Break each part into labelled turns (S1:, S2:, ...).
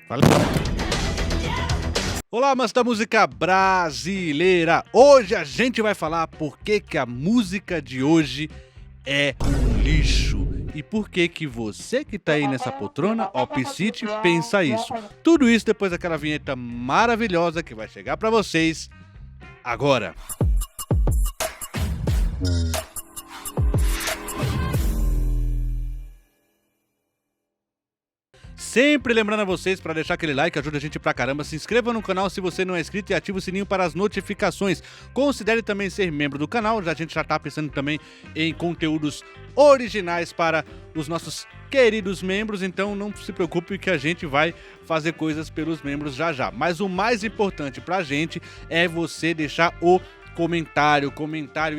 S1: Valeu. Olá, amantes da música brasileira! Hoje a gente vai falar por que a música de hoje é um lixo. E por que você que tá aí nessa poltrona, Opcity, pensa isso. Tudo isso depois daquela vinheta maravilhosa que vai chegar pra vocês agora. Sempre lembrando a vocês para deixar aquele like, ajuda a gente pra caramba. Se inscreva no canal se você não é inscrito e ative o sininho para as notificações. Considere também ser membro do canal, a gente já tá pensando também em conteúdos originais para os nossos queridos membros, então não se preocupe que a gente vai fazer coisas pelos membros já já. Mas o mais importante pra gente é você deixar o comentário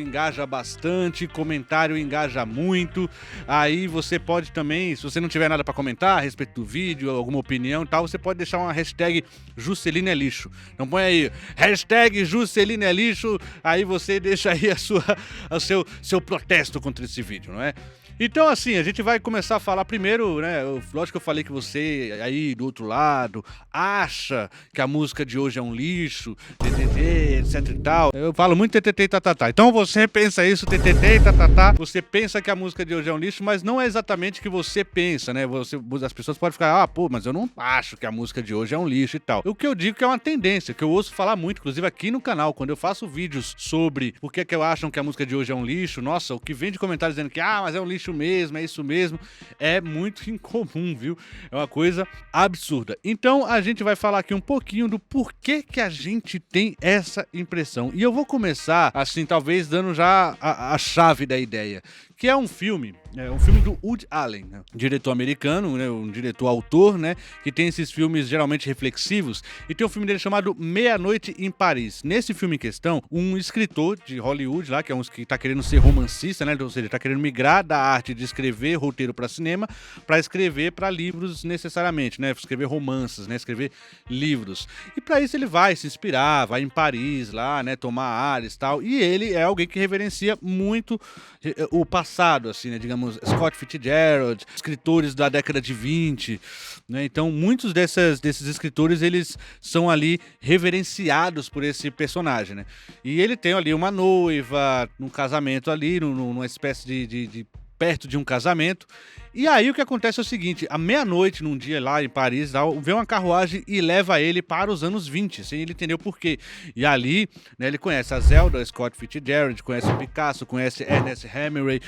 S1: engaja bastante, comentário engaja muito. Aí você pode também, se você não tiver nada pra comentar a respeito do vídeo, alguma opinião e tal, você pode deixar uma hashtag Juscelino é lixo. Então põe aí, hashtag Juscelino é lixo, aí você deixa aí seu protesto contra esse vídeo, não é? Então, assim, a gente vai começar a falar primeiro, né? Lógico que eu falei que você aí do outro lado acha que a música de hoje é um lixo, TTT, etc e tal. Eu falo muito TTT e tatatá. Então você pensa isso, TTT e tatatá. Você pensa que a música de hoje é um lixo, mas não é exatamente o que você pensa, né? As pessoas podem ficar, pô, mas eu não acho que a música de hoje é um lixo e tal. O que eu digo que é uma tendência, que eu ouço falar muito, inclusive aqui no canal, quando eu faço vídeos sobre por que eu acho que a música de hoje é um lixo, nossa, o que vem de comentários dizendo que, mas é um lixo mesmo, é isso mesmo, é muito incomum, viu? É uma coisa absurda. Então a gente vai falar aqui um pouquinho do porquê que a gente tem essa impressão. E eu vou começar, assim, talvez dando já a chave da ideia, que é um filme do Woody Allen, né? Um diretor americano, né? Um diretor-autor, né? Que tem esses filmes geralmente reflexivos, e tem um filme dele chamado Meia-Noite em Paris. Nesse filme em questão, um escritor de Hollywood lá, que é um que tá querendo ser romancista, né? Ou seja, tá querendo migrar da arte de escrever roteiro para cinema para escrever para livros necessariamente, né? Escrever romances, né? Escrever livros. E para isso ele vai se inspirar, vai em Paris lá, né? Tomar ares e tal. E ele é alguém que reverencia muito o passado, assim, né? Digamos, Scott Fitzgerald, escritores da década de 20, né? Então, muitos desses escritores, eles são ali reverenciados por esse personagem, né? E ele tem ali uma noiva, num casamento ali, numa espécie de perto de um casamento. E aí o que acontece é o seguinte, à meia-noite, num dia lá em Paris, vem uma carruagem e leva ele para os anos 20, sem ele entender o porquê. E ali, né, ele conhece a Zelda Scott Fitzgerald, conhece o Picasso, conhece Ernest Hemingway,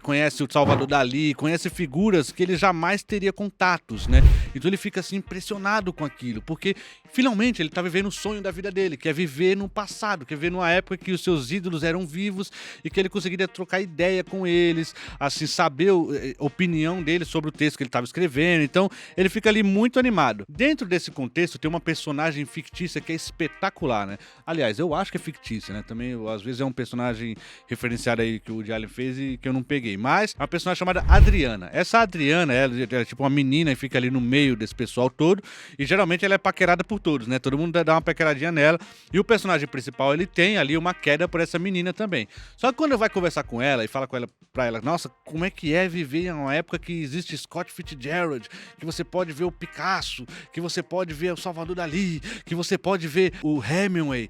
S1: conhece o Salvador Dalí, conhece figuras que ele jamais teria contatos, né? Então ele fica assim impressionado com aquilo, porque finalmente ele tá vivendo o sonho da vida dele, que é viver no passado, que é viver numa época que os seus ídolos eram vivos e que ele conseguiria trocar ideia com eles, assim, saber a opinião dele sobre o texto que ele estava escrevendo. Então ele fica ali muito animado. Dentro desse contexto tem uma personagem fictícia que é espetacular, né? Aliás, eu acho que é fictícia, né? Também, às vezes, é um personagem referenciado aí que o Woody Allen fez e que eu não peguei. Mas é uma personagem chamada Adriana. Essa Adriana, ela é tipo uma menina e fica ali no meio desse pessoal todo, e geralmente ela é paquerada por todos, né? Todo mundo dá uma paqueradinha nela, e o personagem principal, ele tem ali uma queda por essa menina também. Só que quando vai conversar com ela e fala com ela, pra ela, nossa, como é que é viver em uma época que existe Scott Fitzgerald, que você pode ver o Picasso, que você pode ver o Salvador Dalí, que você pode ver o Hemingway,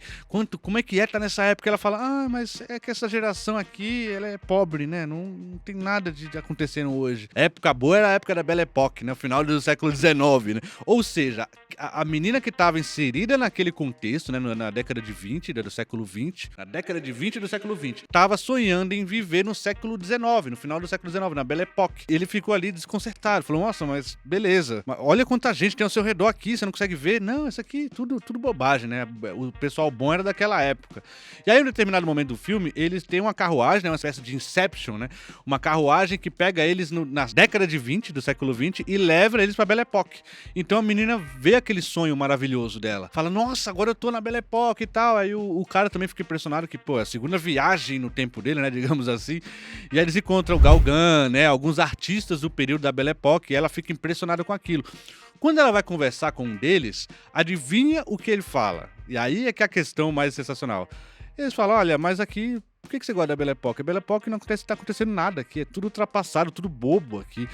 S1: como é que é estar nessa época? Ela fala, mas é que essa geração aqui, ela é pobre, né? Não tem nada de acontecendo hoje. A época boa era a época da Belle Époque, né? O final do século XIX, né? Ou seja, a menina que estava inserida naquele contexto, né? Na década de 20, do século 20, na década de 20 do século 20, estava sonhando em viver no século XIX, no final do século XIX, na Belle Époque. Ele ficou ali desconcertado, falou, nossa, mas beleza, mas olha quanta gente tem ao seu redor aqui, você não consegue ver? Não, isso aqui tudo bobagem, né? O pessoal bom era daquela época. E aí, em um determinado momento do filme, eles têm uma carruagem, né? Uma espécie de Inception, né? Uma carruagem que pega eles na década de 20, do século 20, e leva eles pra Belle Époque. Então a menina vê aquele sonho maravilhoso dela, fala, nossa, agora eu tô na Belle Époque e tal. Aí o cara também fica impressionado que, pô, é a segunda viagem no tempo dele, né? Digamos assim. E aí eles encontram o Gauguin, né? Alguns artistas do período da Belle Époque, e ela fica impressionada com aquilo. Quando ela vai conversar com um deles, adivinha o que ele fala? E aí é que é a questão mais sensacional. Eles falam, olha, mas aqui Por que você gosta da Belle Époque? A Belle Époque não tá acontecendo nada aqui, é tudo ultrapassado, tudo bobo aqui.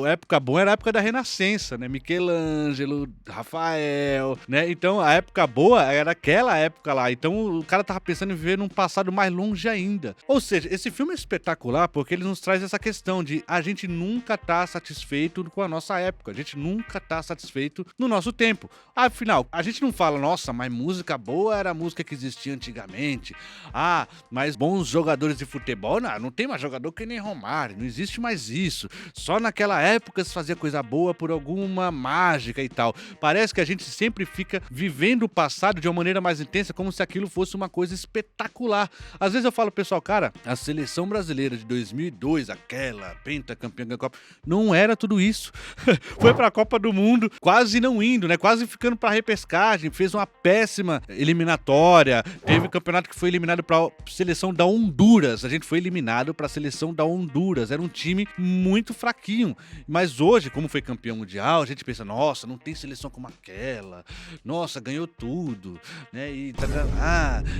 S1: A época boa era a época da Renascença, né? Michelangelo, Rafael, né? Então a época boa era aquela época lá. Então o cara tava pensando em viver num passado mais longe ainda. Ou seja, esse filme é espetacular porque ele nos traz essa questão de a gente nunca tá satisfeito com a nossa época, a gente nunca tá satisfeito no nosso tempo. Afinal, a gente não fala, nossa, mas música boa era a música que existia antigamente. Ah, mas bons jogadores de futebol, não tem mais jogador que nem Romário, não existe mais isso. Só naquela época se fazia coisa boa por alguma mágica e tal. Parece que a gente sempre fica vivendo o passado de uma maneira mais intensa, como se aquilo fosse uma coisa espetacular. Às vezes eu falo, pessoal, cara, a seleção brasileira de 2002, aquela pentacampeã da Copa, não era tudo isso. Foi pra Copa do Mundo, quase não indo, né? Quase ficando pra repescagem, fez uma péssima eliminatória, teve campeonato que foi eliminado pra seleção da Honduras, a gente foi eliminado pra seleção da Honduras, era um time muito fraquinho, mas hoje, como foi campeão mundial, a gente pensa, nossa, não tem seleção como aquela, nossa, ganhou tudo, né?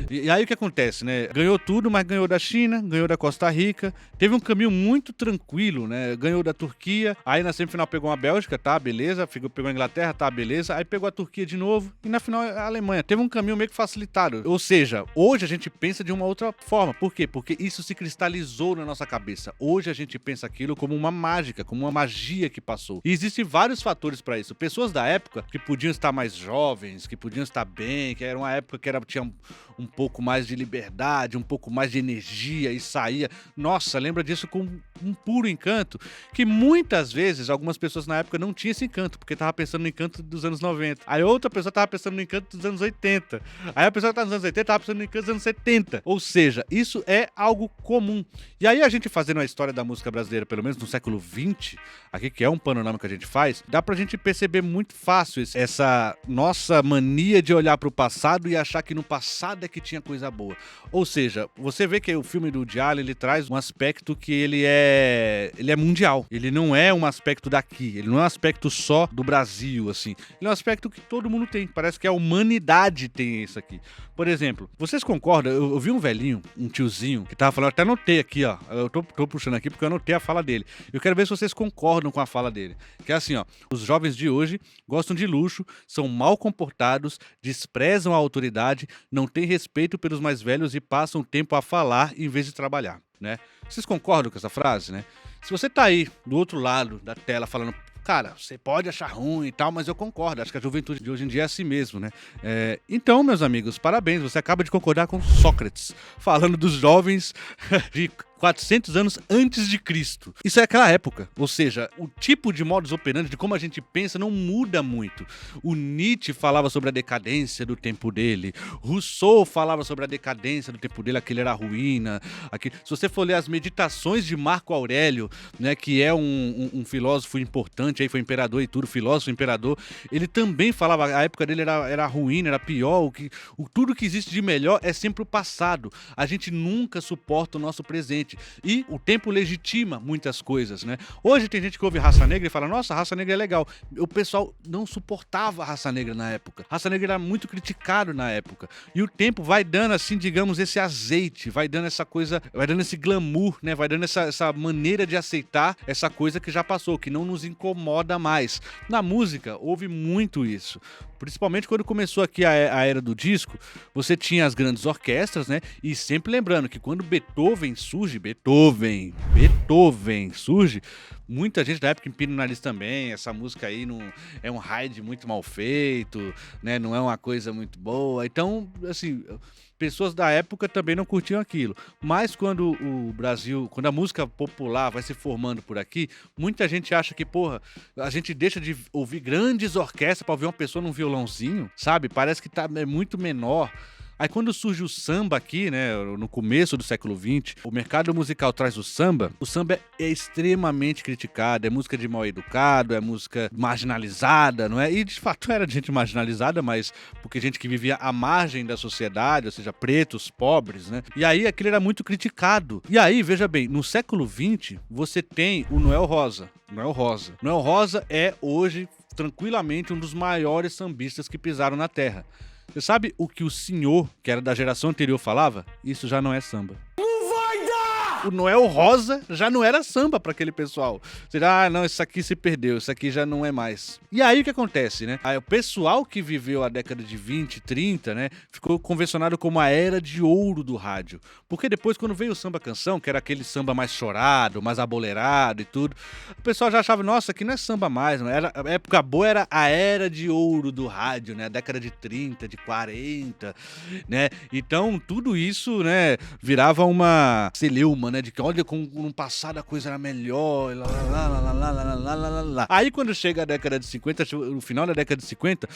S1: E aí o que acontece, né? Ganhou tudo, mas ganhou da China, ganhou da Costa Rica, teve um caminho muito tranquilo, né? Ganhou da Turquia, aí na semifinal pegou a Bélgica, tá, beleza, pegou a Inglaterra, tá, beleza, aí pegou a Turquia de novo, e na final a Alemanha. Teve um caminho meio que facilitado, ou seja, hoje a gente pensa de uma outra forma. Por quê? Porque isso se cristalizou na nossa cabeça. Hoje a gente pensa aquilo como uma mágica, como uma magia que passou. E existem vários fatores para isso. Pessoas da época que podiam estar mais jovens, que podiam estar bem, que era uma época que tinha um pouco mais de liberdade, um pouco mais de energia e saía. Nossa, lembra disso com um puro encanto, que muitas vezes algumas pessoas na época não tinham esse encanto, porque tava pensando no encanto dos anos 90. Aí outra pessoa tava pensando no encanto dos anos 80. Aí a pessoa que tá nos anos 80 tava pensando no encanto dos anos 70. Ou seja, isso é algo comum. E aí a gente fazendo a história da música brasileira, pelo menos no século XX, aqui que é um panorama que a gente faz, dá pra gente perceber muito fácil essa nossa mania de olhar pro passado e achar que no passado é que tinha coisa boa. Ou seja, você vê que o filme do Woody Allen, ele traz um aspecto que ele é mundial. Ele não é um aspecto daqui, ele não é um aspecto só do Brasil, assim. Ele é um aspecto que todo mundo tem. Parece que a humanidade tem isso aqui. Por exemplo, vocês concordam? Eu vi um velhinho, um tiozinho, que tava falando, eu até anotei aqui, ó. Eu tô puxando aqui porque eu anotei a fala dele. Eu quero ver se vocês concordam com a fala dele. Que é assim, ó. Os jovens de hoje gostam de luxo, são mal comportados, desprezam a autoridade, não têm respeito pelos mais velhos e passam o tempo a falar em vez de trabalhar, né? Vocês concordam com essa frase, né? Se você tá aí do outro lado da tela falando, cara, você pode achar ruim e tal, mas eu concordo, acho que a juventude de hoje em dia é assim mesmo, né? Então, meus amigos, parabéns, você acaba de concordar com Sócrates, falando dos jovens de 400 anos antes de Cristo. Isso é aquela época, ou seja, o tipo de modus operandi, de como a gente pensa, não muda muito. O Nietzsche falava sobre a decadência do tempo dele, Rousseau falava sobre a decadência do tempo dele, aquele era a ruína. Se você for ler as meditações de Marco Aurélio, né, que é um filósofo importante, aí foi imperador e tudo, filósofo, imperador, ele também falava, a época dele era ruína, era pior, tudo que existe de melhor é sempre o passado. A gente nunca suporta o nosso presente. E o tempo legitima muitas coisas, né? Hoje tem gente que ouve raça negra e fala, nossa, raça negra é legal. O pessoal não suportava a raça negra na época. A raça negra era muito criticado na época. E o tempo vai dando, assim, digamos, esse azeite, vai dando essa coisa, vai dando esse glamour, né? Vai dando essa maneira de aceitar essa coisa que já passou, que não nos incomoda mais. Na música, houve muito isso. Principalmente quando começou aqui a era do disco, você tinha as grandes orquestras, né? E sempre lembrando que quando Beethoven surge, muita gente da época empina o nariz também, essa música aí não é um raid muito mal feito, né? Não é uma coisa muito boa. Então, assim, pessoas da época também não curtiam aquilo. Mas quando o Brasil, quando a música popular vai se formando por aqui, muita gente acha que, porra, a gente deixa de ouvir grandes orquestras pra ouvir uma pessoa num violãozinho, sabe? Parece que é muito menor. Aí quando surge o samba aqui, né, no começo do século XX, o mercado musical traz o samba é extremamente criticado, é música de mal educado, é música marginalizada, não é? E de fato era gente marginalizada, mas porque gente que vivia à margem da sociedade, ou seja, pretos, pobres, né? E aí aquilo era muito criticado. E aí, veja bem, no século XX, você tem o Noel Rosa. Noel Rosa é hoje, tranquilamente, um dos maiores sambistas que pisaram na terra. Você sabe o que o senhor, que era da geração anterior, falava? Isso já não é samba. O Noel Rosa já não era samba pra aquele pessoal. Você já, não, isso aqui se perdeu, isso aqui já não é mais. E aí o que acontece, né? Aí o pessoal que viveu a década de 20, 30, né, ficou convencionado como a era de ouro do rádio. Porque depois, quando veio o samba canção, que era aquele samba mais chorado, mais abolerado e tudo, o pessoal já achava, nossa, aqui não é samba mais, não era, a época boa era a era de ouro do rádio, né? A década de 30, de 40, né? Então, tudo isso, né, virava uma celeuma, né? De que, olha, como no passado a coisa era melhor, lá, lá, lá, lá, lá, lá, lá, lá, lá, lá. Aí, quando chega a década de 50, o final da década de 50,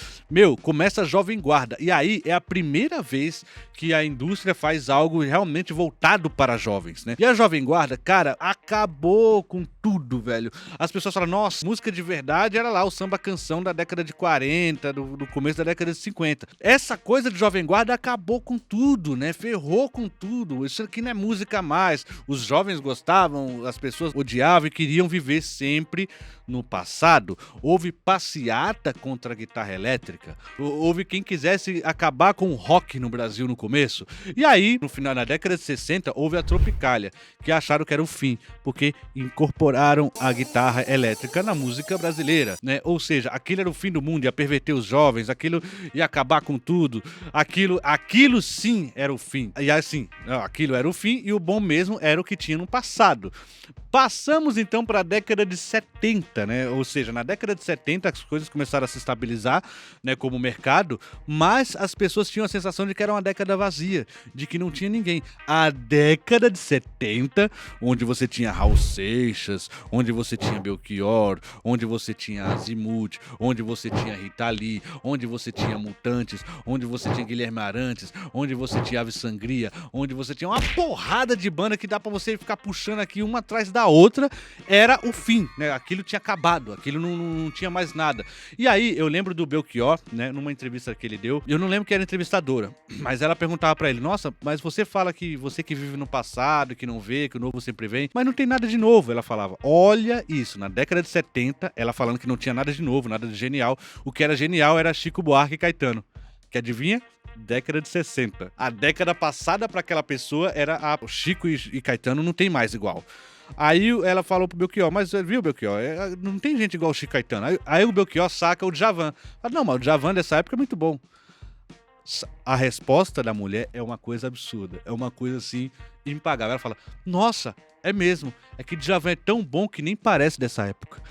S1: começa a Jovem Guarda. E aí é a primeira vez que a indústria faz algo realmente voltado para jovens, né? E a Jovem Guarda, cara, acabou com tudo, velho. As pessoas falam, nossa, música de verdade era lá o samba canção da década de 40, do começo da década de 50. Essa coisa de Jovem Guarda acabou com tudo, né? Ferrou com tudo. Isso aqui não é música mais. Os jovens gostavam, as pessoas odiavam e queriam viver sempre no passado. Houve passeata contra a guitarra elétrica. Houve quem quisesse acabar com o rock no Brasil no começo. E aí, no final da década de 60, houve a Tropicália, que acharam que era o fim, porque incorporaram a guitarra elétrica na música brasileira, né? Ou seja, aquilo era o fim do mundo, ia perverter os jovens, aquilo ia acabar com tudo, aquilo sim era o fim. E assim, aquilo era o fim e o bom mesmo era o que tinha no passado. Passamos então para a década de 70, né? Ou seja, na década de 70 as coisas começaram a se estabilizar, né, como mercado, mas as pessoas tinham a sensação de que era uma década vazia, de que não tinha ninguém. A década de 70, onde você tinha Raul Seixas, onde você tinha Belchior, onde você tinha Azimuth, onde você tinha Rita Lee, onde você tinha Mutantes, onde você tinha Guilherme Arantes, onde você tinha Ave Sangria, onde você tinha uma porrada de banda que dá pra você ficar puxando aqui uma atrás da outra, era o fim, né? Aquilo tinha acabado, aquilo não tinha mais nada. E aí, eu lembro do Belchior, né, numa entrevista que ele deu, eu não lembro que era entrevistadora, mas ela perguntava pra ele, nossa, mas você fala que você que vive no passado, que não vê, que o novo sempre vem, mas não tem nada de novo, ela falava. Olha isso, na década de 70, ela falando que não tinha nada de novo, nada de genial, o que era genial era Chico Buarque e Caetano. Que adivinha? Década de 60. A década passada pra aquela pessoa era a Chico e Caetano não tem mais igual. Aí ela falou pro Belchior, mas viu, Belchior, não tem gente igual o Chico Caetano. Aí o Belchior saca o Djavan. Fala, não, mas o Djavan dessa época é muito bom. A resposta da mulher é uma coisa absurda, é uma coisa assim impagável. Ela fala, nossa, é mesmo, é que Djavan é tão bom que nem parece dessa época.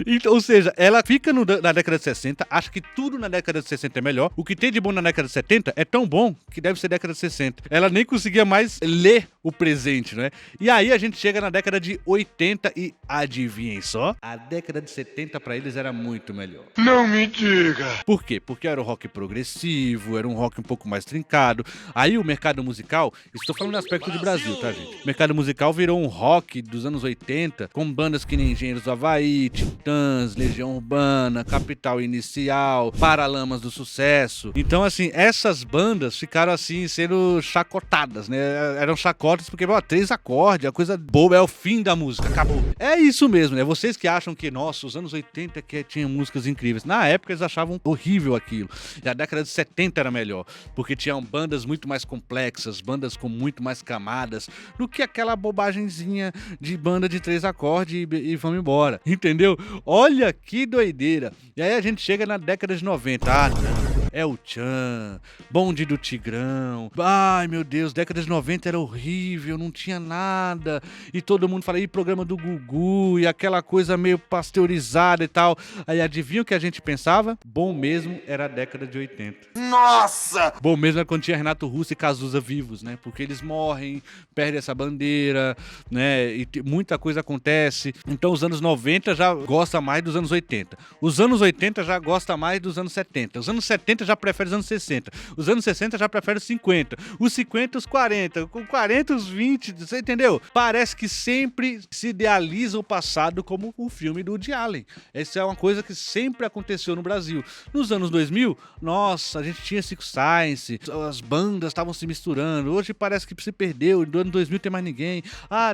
S1: Então, ou seja, ela fica na década de 60, acha que tudo na década de 60 é melhor. O que tem de bom na década de 70 é tão bom que deve ser década de 60. Ela nem conseguia mais ler o presente, né? E aí a gente chega na década de 80 e adivinhem só, a década de 70 pra eles era muito melhor.
S2: Não me diga!
S1: Por quê? Porque era um rock progressivo, era um rock um pouco mais trincado. Aí o mercado musical, estou falando no aspecto de Brasil, tá, gente? O mercado musical virou um rock dos anos 80, com bandas que nem Engenheiros do Havaí, Titãs, Legião Urbana, Capital Inicial, Paralamas do Sucesso. Então, assim, essas bandas ficaram, assim, sendo chacotadas, né? Eram chacotas porque, 3 acordes, a coisa boa, é o fim da música, acabou. É isso mesmo, né? Vocês que acham que, nossa, os anos 80 que tinha músicas incríveis. Na época, eles achavam horrível aquilo. E a década de 70 era melhor, porque tinham bandas muito mais complexas, bandas com muito mais camadas, do que aquela bobagemzinha de banda de 3 acordes e vamos embora. Entendeu? Olha que doideira. E aí a gente chega na década de 90. Ah, não. É o Tchan, Bonde do Tigrão. Ai, meu Deus, década de 90 era horrível, não tinha nada. E todo mundo fala, e programa do Gugu, e aquela coisa meio pasteurizada e tal. Aí adivinha o que a gente pensava? Bom mesmo era a década de 80.
S2: Nossa!
S1: Bom mesmo era quando tinha Renato Russo e Cazuza vivos, né? Porque eles morrem, perdem essa bandeira, né? E muita coisa acontece. Então os anos 90 já gosta mais dos anos 80. Os anos 80 já gosta mais dos anos 70. Os anos 70 já prefere os anos 60. Os anos 60 já prefere os 50. Os 50 os 40. Com 40 os 20. Você entendeu? Parece que sempre se idealiza o passado como o filme do Woody Allen. Essa é uma coisa que sempre aconteceu no Brasil. Nos anos 2000, nossa, a gente tinha Six Science, as bandas estavam se misturando. Hoje parece que se perdeu. No ano 2000 tem mais ninguém.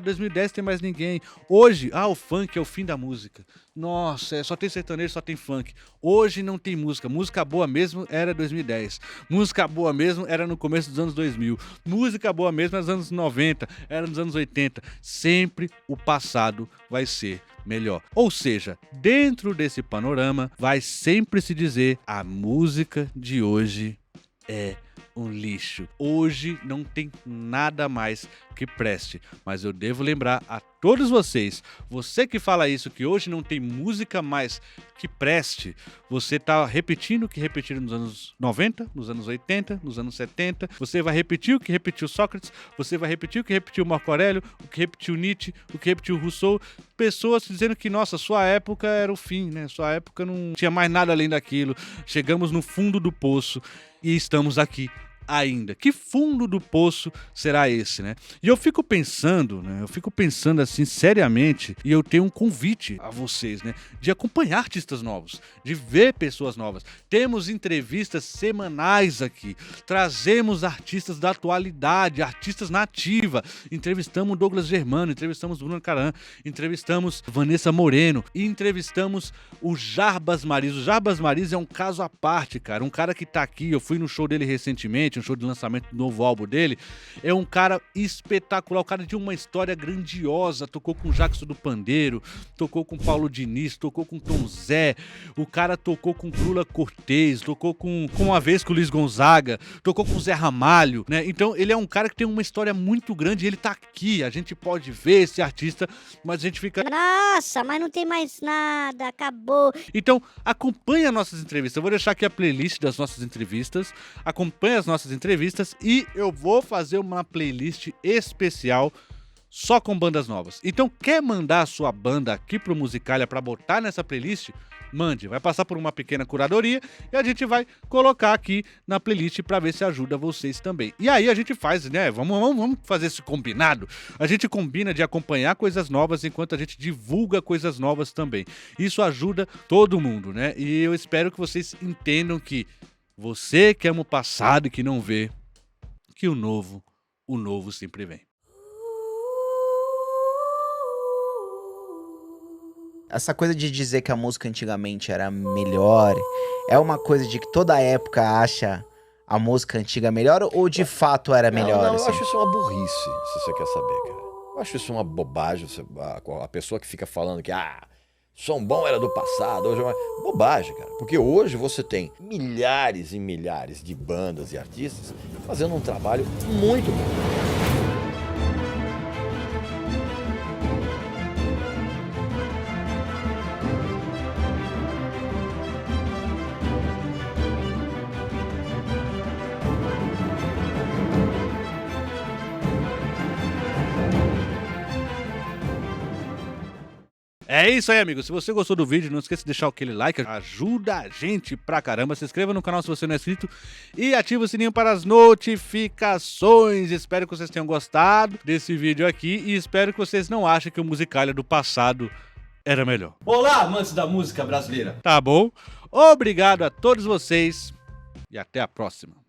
S1: 2010 tem mais ninguém. Hoje, o funk é o fim da música. Nossa, só tem sertanejo, só tem funk. Hoje não tem música. Música boa mesmo era 2010. Música boa mesmo era no começo dos anos 2000. Música boa mesmo era nos anos 90, era nos anos 80. Sempre o passado vai ser melhor. Ou seja, dentro desse panorama, vai sempre se dizer: a música de hoje é um lixo. Hoje não tem nada mais que preste. Mas eu devo lembrar a todos vocês, você que fala isso, que hoje não tem música mais que preste, você tá repetindo o que repetiram nos anos 90, nos anos 80, nos anos 70, você vai repetir o que repetiu Sócrates, você vai repetir o que repetiu Marco Aurélio, o que repetiu Nietzsche, o que repetiu Rousseau, pessoas dizendo que, nossa, sua época era o fim, né? Sua época não tinha mais nada além daquilo, chegamos no fundo do poço e estamos aqui ainda. Que fundo do poço será esse, né? E eu fico pensando, né? Eu fico pensando assim, seriamente, e eu tenho um convite a vocês, né? De acompanhar artistas novos, de ver pessoas novas. Temos entrevistas semanais aqui, trazemos artistas da atualidade, artistas na ativa. Entrevistamos Douglas Germano, entrevistamos Bruno Caran, entrevistamos Vanessa Moreno e entrevistamos o Jarbas Mariz. O Jarbas Mariz é um caso à parte, cara. Um cara que tá aqui, eu fui no show dele recentemente, um show de lançamento do novo álbum dele, é um cara espetacular, o cara de uma história grandiosa, tocou com o Jackson do Pandeiro, tocou com Paulo Diniz, tocou com Tom Zé, o cara tocou com Lula Cortez, tocou com uma vez com o Luiz Gonzaga, tocou com o Zé Ramalho, né? Então ele é um cara que tem uma história muito grande e ele tá aqui, a gente pode ver esse artista, mas a gente fica:
S3: nossa, mas não tem mais nada, acabou.
S1: Então acompanhe as nossas entrevistas, eu vou deixar aqui a playlist das nossas entrevistas, acompanhe as nossas entrevistas e eu vou fazer uma playlist especial só com bandas novas. Então, quer mandar a sua banda aqui pro Musicalia pra botar nessa playlist? Mande, vai passar por uma pequena curadoria e a gente vai colocar aqui na playlist pra ver se ajuda vocês também. E aí a gente faz, né? Vamos fazer esse combinado. A gente combina de acompanhar coisas novas enquanto a gente divulga coisas novas também. Isso ajuda todo mundo, né? E eu espero que vocês entendam que você que ama o passado e que não vê que o novo sempre vem.
S4: Essa coisa de dizer que a música antigamente era melhor, é uma coisa de que toda época acha a música antiga melhor ou de fato era melhor?
S5: Não,
S4: assim?
S5: eu acho isso uma burrice, se você quer saber, cara. Eu acho isso uma bobagem, a pessoa que fica falando que, som bom era do passado, hoje é uma bobagem, cara. Porque hoje você tem milhares e milhares de bandas e artistas fazendo um trabalho muito bom.
S1: É isso aí, amigo. Se você gostou do vídeo, não esqueça de deixar aquele like, ajuda a gente pra caramba. Se inscreva no canal se você não é inscrito e ativa o sininho para as notificações. Espero que vocês tenham gostado desse vídeo aqui e espero que vocês não achem que o Musicalia do passado era melhor.
S6: Olá, amantes da música brasileira.
S1: Tá bom? Obrigado a todos vocês e até a próxima.